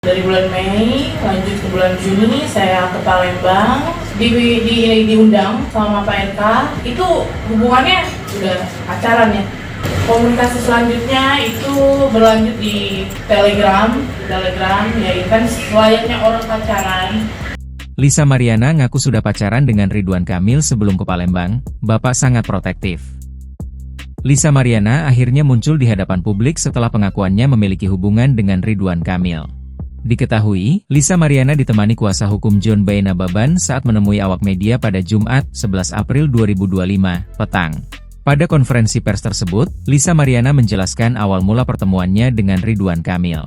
Dari bulan Mei lanjut ke bulan Juni saya ke Palembang, diundang sama Pak RK. Itu hubungannya udah pacaran ya. Komunikasi selanjutnya itu berlanjut di Telegram ya, intens layaknya orang pacaran. Lisa Mariana ngaku sudah pacaran dengan Ridwan Kamil sebelum ke Palembang. Bapak sangat protektif. Lisa Mariana akhirnya muncul di hadapan publik setelah pengakuannya memiliki hubungan dengan Ridwan Kamil. Diketahui, Lisa Mariana ditemani kuasa hukum John Bae Nababan saat menemui awak media pada Jumat, 11 April 2025, petang. Pada konferensi pers tersebut, Lisa Mariana menjelaskan awal mula pertemuannya dengan Ridwan Kamil.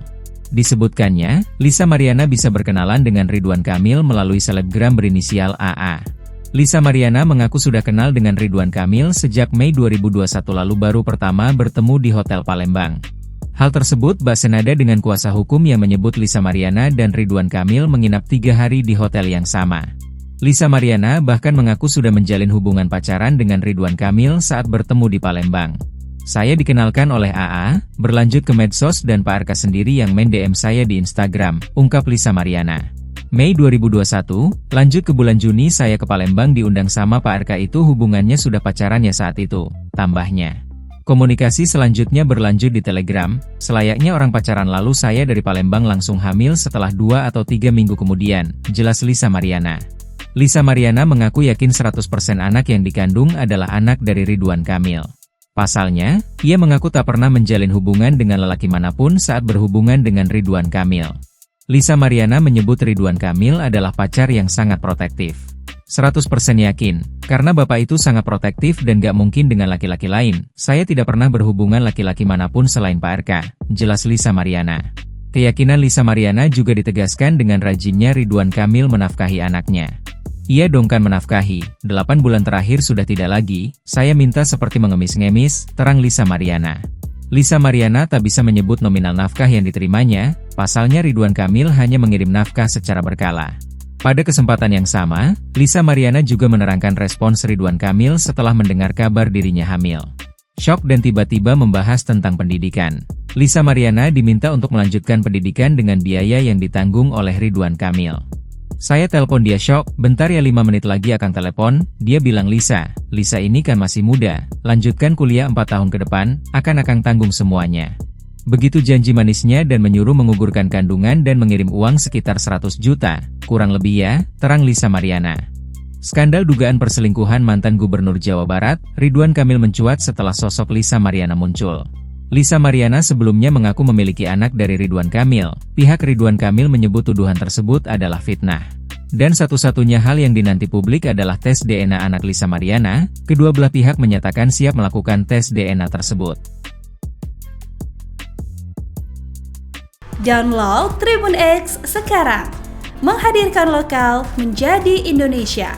Disebutkannya, Lisa Mariana bisa berkenalan dengan Ridwan Kamil melalui selebgram berinisial AA. Lisa Mariana mengaku sudah kenal dengan Ridwan Kamil sejak Mei 2021 lalu baru pertama bertemu di Hotel Palembang. Hal tersebut senada dengan kuasa hukum yang menyebut Lisa Mariana dan Ridwan Kamil menginap 3 hari di hotel yang sama. Lisa Mariana bahkan mengaku sudah menjalin hubungan pacaran dengan Ridwan Kamil saat bertemu di Palembang. Saya dikenalkan oleh AA, berlanjut ke medsos dan Pak RK sendiri yang main DM saya di Instagram, ungkap Lisa Mariana. Mei 2021, lanjut ke bulan Juni saya ke Palembang diundang sama Pak RK itu hubungannya sudah pacarannya saat itu, tambahnya. Komunikasi selanjutnya berlanjut di Telegram, selayaknya orang pacaran lalu saya dari Palembang langsung hamil setelah 2 atau 3 minggu kemudian, jelas Lisa Mariana. Lisa Mariana mengaku yakin 100% anak yang dikandung adalah anak dari Ridwan Kamil. Pasalnya, ia mengaku tak pernah menjalin hubungan dengan lelaki manapun saat berhubungan dengan Ridwan Kamil. Lisa Mariana menyebut Ridwan Kamil adalah pacar yang sangat protektif. 100% yakin, karena bapak itu sangat protektif dan gak mungkin dengan laki-laki lain. Saya tidak pernah berhubungan laki-laki manapun selain Pak RK, jelas Lisa Mariana. Keyakinan Lisa Mariana juga ditegaskan dengan rajinnya Ridwan Kamil menafkahi anaknya. Ia dongkan menafkahi, 8 bulan terakhir sudah tidak lagi, saya minta seperti mengemis-ngemis, terang Lisa Mariana. Lisa Mariana tak bisa menyebut nominal nafkah yang diterimanya, pasalnya Ridwan Kamil hanya mengirim nafkah secara berkala. Pada kesempatan yang sama, Lisa Mariana juga menerangkan respons Ridwan Kamil setelah mendengar kabar dirinya hamil. Syok dan tiba-tiba membahas tentang pendidikan. Lisa Mariana diminta untuk melanjutkan pendidikan dengan biaya yang ditanggung oleh Ridwan Kamil. Saya telepon dia syok, bentar ya 5 menit lagi akan telepon, dia bilang Lisa ini kan masih muda, lanjutkan kuliah 4 tahun ke depan, akan tanggung semuanya. Begitu janji manisnya dan menyuruh menggugurkan kandungan dan mengirim uang sekitar 100 juta, kurang lebih ya, terang Lisa Mariana. Skandal dugaan perselingkuhan mantan Gubernur Jawa Barat, Ridwan Kamil mencuat setelah sosok Lisa Mariana muncul. Lisa Mariana sebelumnya mengaku memiliki anak dari Ridwan Kamil, pihak Ridwan Kamil menyebut tuduhan tersebut adalah fitnah. Dan satu-satunya hal yang dinanti publik adalah tes DNA anak Lisa Mariana, kedua belah pihak menyatakan siap melakukan tes DNA tersebut. Download Tribun X sekarang, menghadirkan lokal menjadi Indonesia.